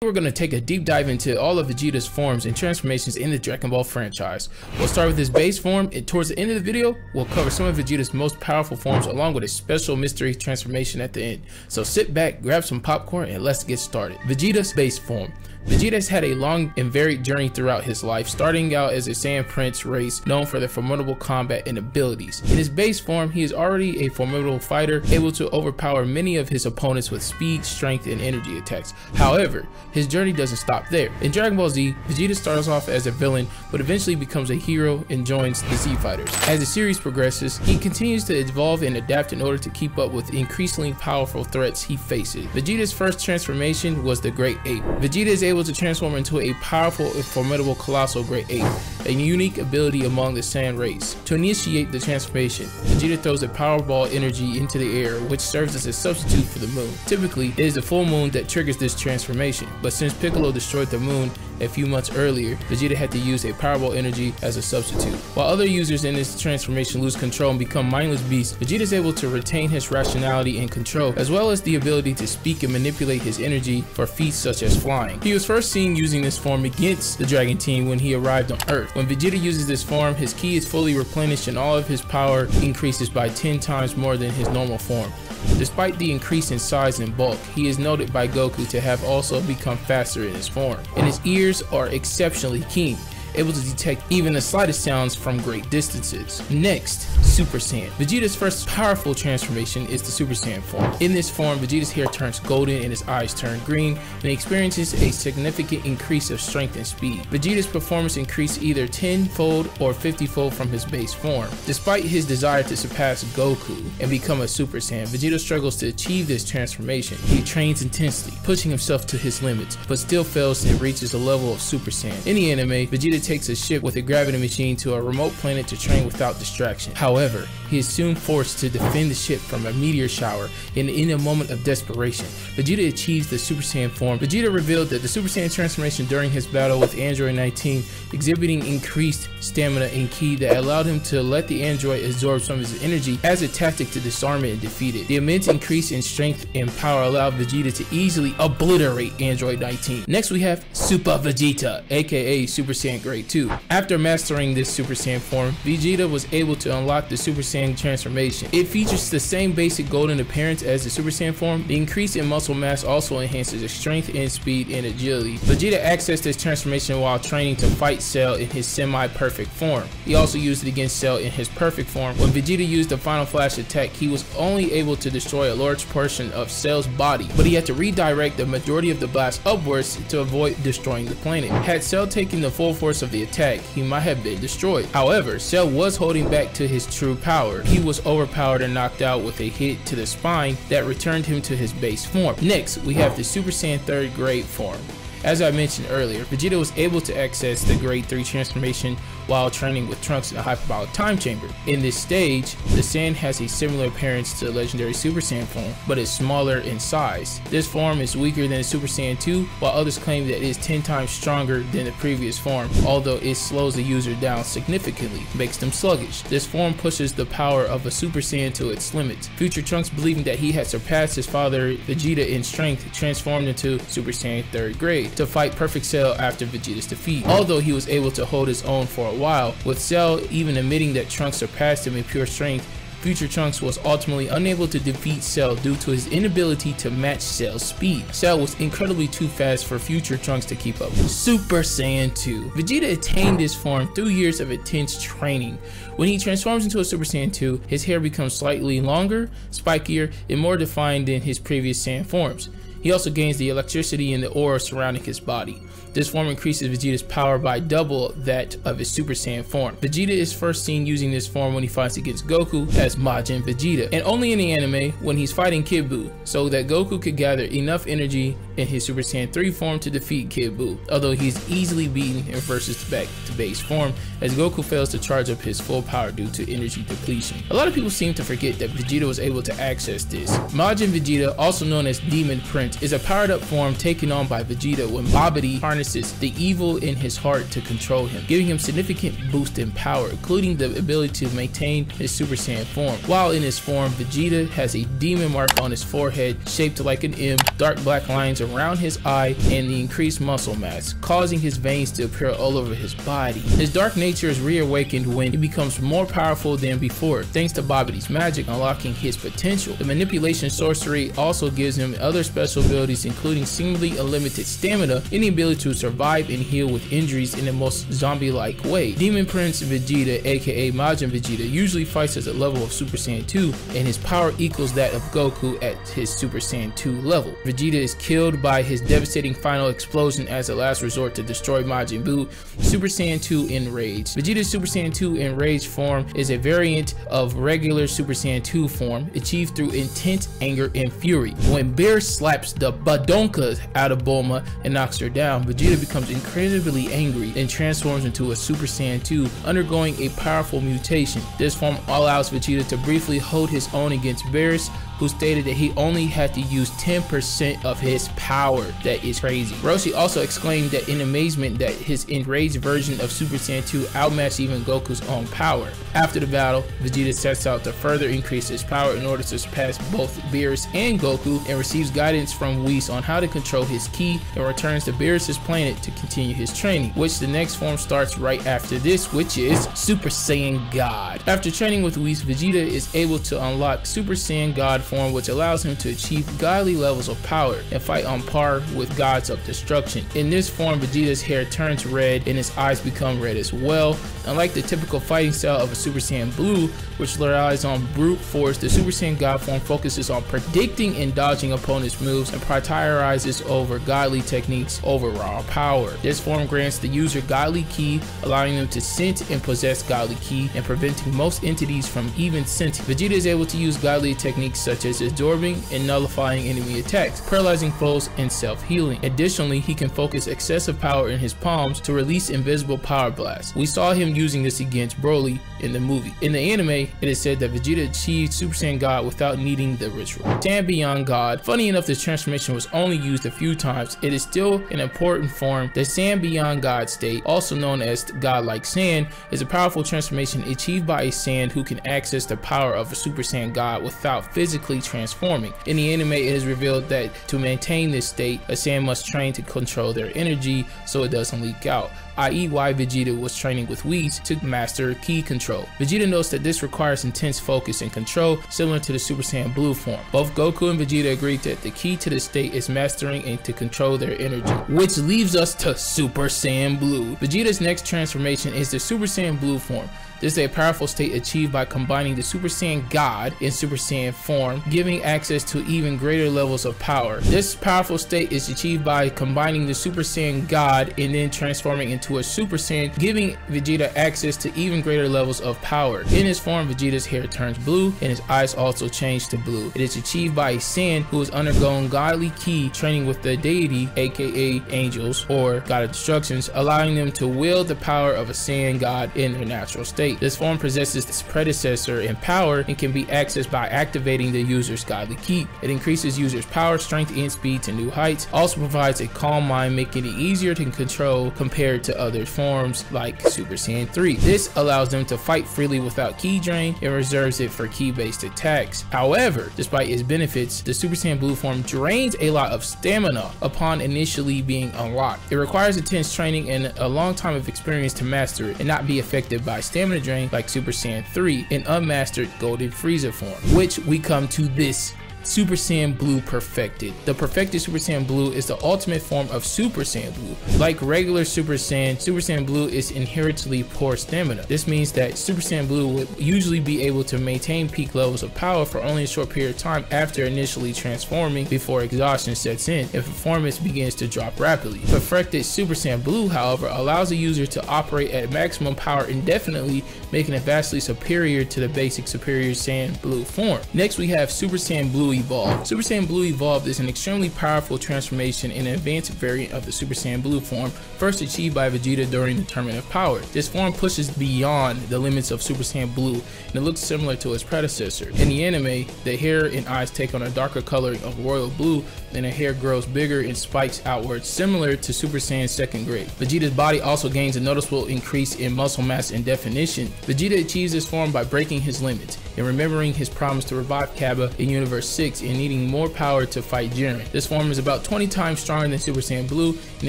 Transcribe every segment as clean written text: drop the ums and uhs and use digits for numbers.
We're going to take a deep dive into all of Vegeta's forms and transformations in the Dragon Ball franchise. We'll start with his base form, and towards the end of the video, we'll cover some of Vegeta's most powerful forms along with a special mystery transformation at the end. So sit back, grab some popcorn, and let's get started. Vegeta's base form. Vegeta has had a long and varied journey throughout his life, starting out as a Saiyan Prince race known for their formidable combat and abilities. In his base form, he is already a formidable fighter, able to overpower many of his opponents with speed, strength, and energy attacks. However, his journey doesn't stop there. In Dragon Ball Z, Vegeta starts off as a villain, but eventually becomes a hero and joins the Z Fighters. As the series progresses, he continues to evolve and adapt in order to keep up with increasingly powerful threats he faces. Vegeta's first transformation was the Great Ape. Vegeta is able to transform into a powerful and formidable colossal Great Ape, a unique ability among the Saiyan race. To initiate the transformation, Vegeta throws a power ball energy into the air, which serves as a substitute for the moon. Typically, it is the full moon that triggers this transformation, but since Piccolo destroyed the moon a few months earlier, Vegeta had to use a powerball energy as a substitute. While other users in this transformation lose control and become mindless beasts, Vegeta is able to retain his rationality and control, as well as the ability to speak and manipulate his energy for feats such as flying. He was first seen using this form against the Dragon Team when he arrived on Earth. When Vegeta uses this form, his ki is fully replenished and all of his power increases by 10 times more than his normal form. Despite the increase in size and bulk, he is noted by Goku to have also become faster in his form, and his ears are exceptionally keen, able to detect even the slightest sounds from great distances. Next, Super Saiyan. Vegeta's first powerful transformation is the Super Saiyan form. In this form, Vegeta's hair turns golden and his eyes turn green, and he experiences a significant increase of strength and speed. Vegeta's performance increased either 10-fold or 50-fold from his base form. Despite his desire to surpass Goku and become a Super Saiyan, Vegeta struggles to achieve this transformation. He trains intensely, pushing himself to his limits, but still fails and reaches the level of Super Saiyan. In the anime, Vegeta takes a ship with a gravity machine to a remote planet to train without distraction. However, he is soon forced to defend the ship from a meteor shower, and in a moment of desperation, Vegeta achieves the Super Saiyan form. Vegeta revealed that the Super Saiyan transformation during his battle with Android 19, exhibiting increased stamina and ki that allowed him to let the android absorb some of his energy as a tactic to disarm it and defeat it. The immense increase in strength and power allowed Vegeta to easily obliterate Android 19. Next we have Super Vegeta, aka Super Saiyan Grade 2. After mastering this Super Saiyan form, Vegeta was able to unlock the Super Saiyan transformation. It features the same basic golden appearance as the Super Saiyan form. The increase in muscle mass also enhances his strength and speed and agility. Vegeta accessed this transformation while training to fight Cell in his semi-perfect form. He also used it against Cell in his perfect form. When Vegeta used the Final Flash attack, he was only able to destroy a large portion of Cell's body, but he had to redirect the majority of the blast upwards to avoid destroying the planet. Had Cell taken the full force of the attack, he might have been destroyed. However, Cell was holding back to his true power. He was overpowered and knocked out with a hit to the spine that returned him to his base form. Next, we have the Super Saiyan 3rd grade form. As I mentioned earlier, Vegeta was able to access the Grade 3 transformation while training with Trunks in a hyperbolic time chamber. In this stage, the Saiyan has a similar appearance to the legendary Super Saiyan form, but is smaller in size. This form is weaker than Super Saiyan 2, while others claim that it is 10 times stronger than the previous form, although it slows the user down significantly, makes them sluggish. This form pushes the power of a Super Saiyan to its limits. Future Trunks, believing that he had surpassed his father Vegeta in strength, transformed into Super Saiyan 3rd grade to fight Perfect Cell after Vegeta's defeat. Although he was able to hold his own for a while, with Cell even admitting that Trunks surpassed him in pure strength, Future Trunks was ultimately unable to defeat Cell due to his inability to match Cell's speed. Cell was incredibly too fast for Future Trunks to keep up. Super Saiyan 2. Vegeta attained this form through years of intense training. When he transforms into a Super Saiyan 2, his hair becomes slightly longer, spikier, and more defined than his previous Saiyan forms. He also gains the electricity in the aura surrounding his body. This form increases Vegeta's power by double that of his Super Saiyan form. Vegeta is first seen using this form when he fights against Goku as Majin Vegeta, and only in the anime when he's fighting Kid Buu, so that Goku could gather enough energy in his Super Saiyan 3 form to defeat Kid Buu, although he's easily beaten and reverses back to base form as Goku fails to charge up his full power due to energy depletion. A lot of people seem to forget that Vegeta was able to access this. Majin Vegeta, also known as Demon Prince, Rage is a powered up form taken on by Vegeta when Babidi harnesses the evil in his heart to control him, giving him significant boost in power, including the ability to maintain his Super Saiyan form. While in his form, Vegeta has a demon mark on his forehead shaped like an M, dark black lines around his eye, and the increased muscle mass, causing his veins to appear all over his body. His dark nature is reawakened when he becomes more powerful than before, thanks to Babidi's magic unlocking his potential. The manipulation sorcery also gives him other special abilities, including seemingly unlimited stamina and the ability to survive and heal with injuries in the most zombie-like way. Demon Prince Vegeta, aka Majin Vegeta, usually fights at a level of Super Saiyan 2, and his power equals that of Goku at his Super Saiyan 2 level. Vegeta is killed by his devastating final explosion as a last resort to destroy Majin Buu. Super Saiyan 2 Enraged. Vegeta's Super Saiyan 2 Enraged form is a variant of regular Super Saiyan 2 form, achieved through intense anger and fury. When Beer slaps the badonka out of Bulma and knocks her down, Vegeta becomes incredibly angry and transforms into a Super Saiyan 2, undergoing a powerful mutation. This form allows Vegeta to briefly hold his own against Beerus, who stated that he only had to use 10% of his power. That is crazy. Roshi also exclaimed that in amazement that his enraged version of Super Saiyan 2 outmatched even Goku's own power. After the battle, Vegeta sets out to further increase his power in order to surpass both Beerus and Goku, and receives guidance from Whis on how to control his ki, and returns to Beerus' planet to continue his training, which the next form starts right after this, which is Super Saiyan God. After training with Whis, Vegeta is able to unlock Super Saiyan God form, which allows him to achieve godly levels of power and fight on par with gods of destruction. In this form, Vegeta's hair turns red and his eyes become red as well. Unlike the typical fighting style of a Super Saiyan Blue, which relies on brute force, the Super Saiyan God form focuses on predicting and dodging opponents' moves and prioritizes over godly techniques over raw power. This form grants the user godly ki, allowing them to sense and possess godly ki, and preventing most entities from even sensing. Vegeta is able to use godly techniques such as absorbing and nullifying enemy attacks, paralyzing foes, and self-healing. Additionally, he can focus excessive power in his palms to release invisible power blasts. We saw him using this against Broly in the movie. In the anime, it is said that Vegeta achieved Super Saiyan God without needing the ritual. Saiyan Beyond God. Funny enough, this transformation was only used a few times. It is still an important form. The Saiyan Beyond God state, also known as Godlike Saiyan, is a powerful transformation achieved by a Saiyan who can access the power of a Super Saiyan God without physically transforming. In the anime, it is revealed that to maintain this state, a Saiyan must train to control their energy so it doesn't leak out, i.e. why Vegeta was training with Whis to master ki control. Vegeta notes that this requires intense focus and control, similar to the Super Saiyan Blue form. Both Goku and Vegeta agreed that the key to this state is mastering and to control their energy, which leaves us to Super Saiyan Blue. Vegeta's next transformation is the Super Saiyan Blue form. This is a powerful state achieved by combining the Super Saiyan God in Super Saiyan form, giving access to even greater levels of power. This powerful state is achieved by combining the Super Saiyan God and then transforming into a Super Saiyan, giving Vegeta access to even greater levels of power. In his form, Vegeta's hair turns blue and his eyes also change to blue. It is achieved by a Saiyan who has undergone godly ki training with the deity, aka angels or god of destructions, allowing them to wield the power of a Saiyan God in their natural state. This form possesses its predecessor in power and can be accessed by activating the user's godly ki. It increases users' power, strength, and speed to new heights. Also provides a calm mind, making it easier to control compared to other forms like Super Saiyan 3. This allows them to fight freely without ki drain and reserves it for ki-based attacks. However, despite its benefits, the Super Saiyan Blue form drains a lot of stamina upon initially being unlocked. It requires intense training and a long time of experience to master it and not be affected by stamina drain like Super Saiyan 3 in unmastered Golden Frieza form, which we come to this Super Saiyan Blue Perfected. The perfected Super Saiyan Blue is the ultimate form of Super Saiyan Blue. Like regular Super Saiyan Blue is inherently poor stamina. This means that Super Saiyan Blue would usually be able to maintain peak levels of power for only a short period of time after initially transforming before exhaustion sets in and performance begins to drop rapidly. Perfected Super Saiyan Blue, however, allows a user to operate at maximum power indefinitely, making it vastly superior to the basic Superior Saiyan Blue form. Next, we have Super Saiyan Blue Evolved. Super Saiyan Blue Evolved is an extremely powerful transformation and an advanced variant of the Super Saiyan Blue form, first achieved by Vegeta during the Tournament of Power. This form pushes beyond the limits of Super Saiyan Blue, and it looks similar to its predecessor. In the anime, the hair and eyes take on a darker coloring of royal blue, and the hair grows bigger and spikes outwards, similar to Super Saiyan's second grade. Vegeta's body also gains a noticeable increase in muscle mass and definition. Vegeta achieves this form by breaking his limits and remembering his promise to revive Cabba in Universe 6 and needing more power to fight Jiren. This form is about 20 times stronger than Super Saiyan Blue and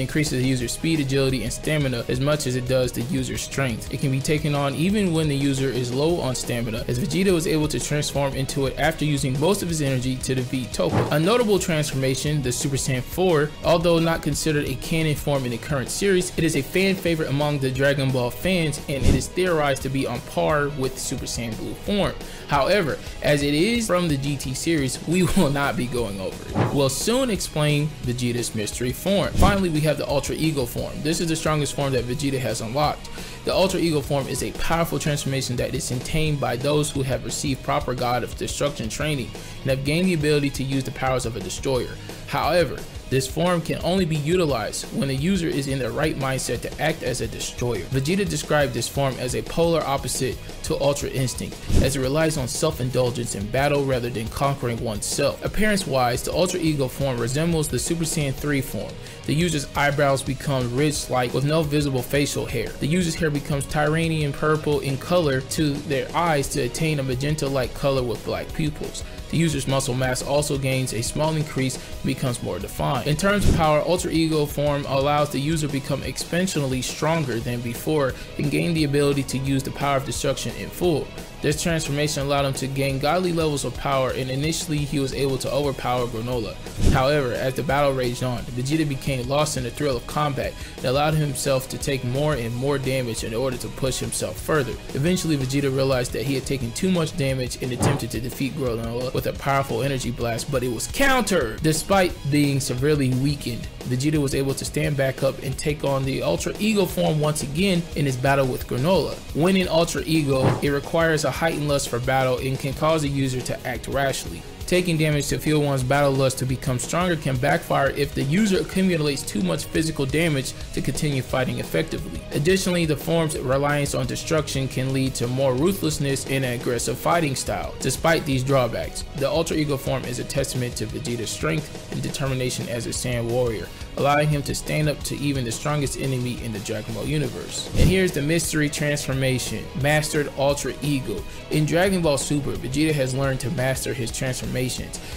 increases the user's speed, agility, and stamina as much as it does the user's strength. It can be taken on even when the user is low on stamina, as Vegeta was able to transform into it after using most of his energy to defeat Toppo. A notable transformation, the Super Saiyan 4, although not considered a canon form in the current series, it is a fan favorite among the Dragon Ball fans, and it is theorized to be on par with Super Saiyan Blue form. However, as it is from the GT series, we will not be going over it. We'll soon explain Vegeta's mystery form. Finally, we have the Ultra Ego form. This is the strongest form that Vegeta has unlocked. The Ultra Ego form is a powerful transformation that is attained by those who have received proper God of Destruction training and have gained the ability to use the powers of a destroyer. However, this form can only be utilized when the user is in the right mindset to act as a destroyer. Vegeta described this form as a polar opposite to Ultra Instinct, as it relies on self-indulgence in battle rather than conquering oneself. Appearance-wise, the Ultra Ego form resembles the Super Saiyan 3 form. The user's eyebrows become ridge-like with no visible facial hair. The user's hair becomes Tyranian purple in color to their eyes to attain a magenta-like color with black pupils. The user's muscle mass also gains a small increase and becomes more defined. In terms of power, Ultra Ego form allows the user to become exponentially stronger than before and gain the ability to use the power of destruction in full. This transformation allowed him to gain godly levels of power, and initially he was able to overpower Granola. However, as the battle raged on, Vegeta became lost in the thrill of combat and allowed himself to take more and more damage in order to push himself further. Eventually, Vegeta realized that he had taken too much damage and attempted to defeat Granola with a powerful energy blast, but it was countered. Despite being severely weakened, Vegeta was able to stand back up and take on the Ultra Ego form once again in his battle with Granola. When in Ultra Ego, it requires a heightened lust for battle and can cause the user to act rashly. Taking damage to fuel one's battle lust to become stronger can backfire if the user accumulates too much physical damage to continue fighting effectively. Additionally, the form's reliance on destruction can lead to more ruthlessness and an aggressive fighting style. Despite these drawbacks, the Ultra Ego form is a testament to Vegeta's strength and determination as a Saiyan warrior, allowing him to stand up to even the strongest enemy in the Dragon Ball universe. And here's the mystery transformation, Mastered Ultra Ego. In Dragon Ball Super, Vegeta has learned to master his transformations,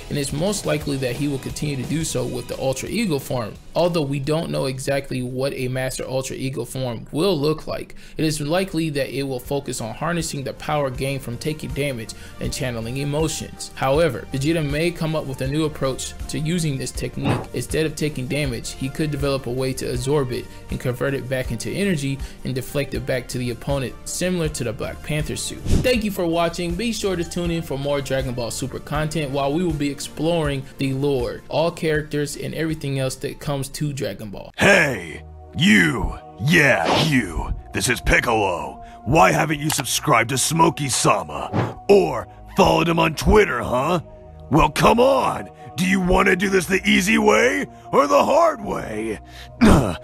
and it's most likely that he will continue to do so with the Ultra Ego form. Although we don't know exactly what a Master Ultra Ego form will look like, it is likely that it will focus on harnessing the power gained from taking damage and channeling emotions. However, Vegeta may come up with a new approach to using this technique. Instead of taking damage, he could develop a way to absorb it and convert it back into energy and deflect it back to the opponent, similar to the Black Panther suit. Thank you for watching. Be sure to tune in for more Dragon Ball Super content while we will be exploring the lore, all characters, and everything else that comes to Dragon Ball. Hey, you! Yeah, you! This is Piccolo. Why haven't you subscribed to SmokeySama? Or followed him on Twitter, huh? Well, come on! Do you want to do this the easy way or the hard way?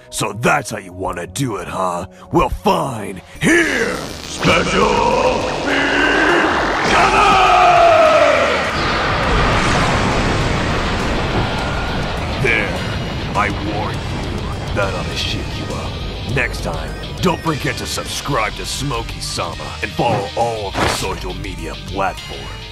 So that's how you want to do it, huh? Well, fine. Here! Special Beat There, I warned you. That ought to shake you up. Next time, don't forget to subscribe to SmokeySama and follow all of the social media platforms.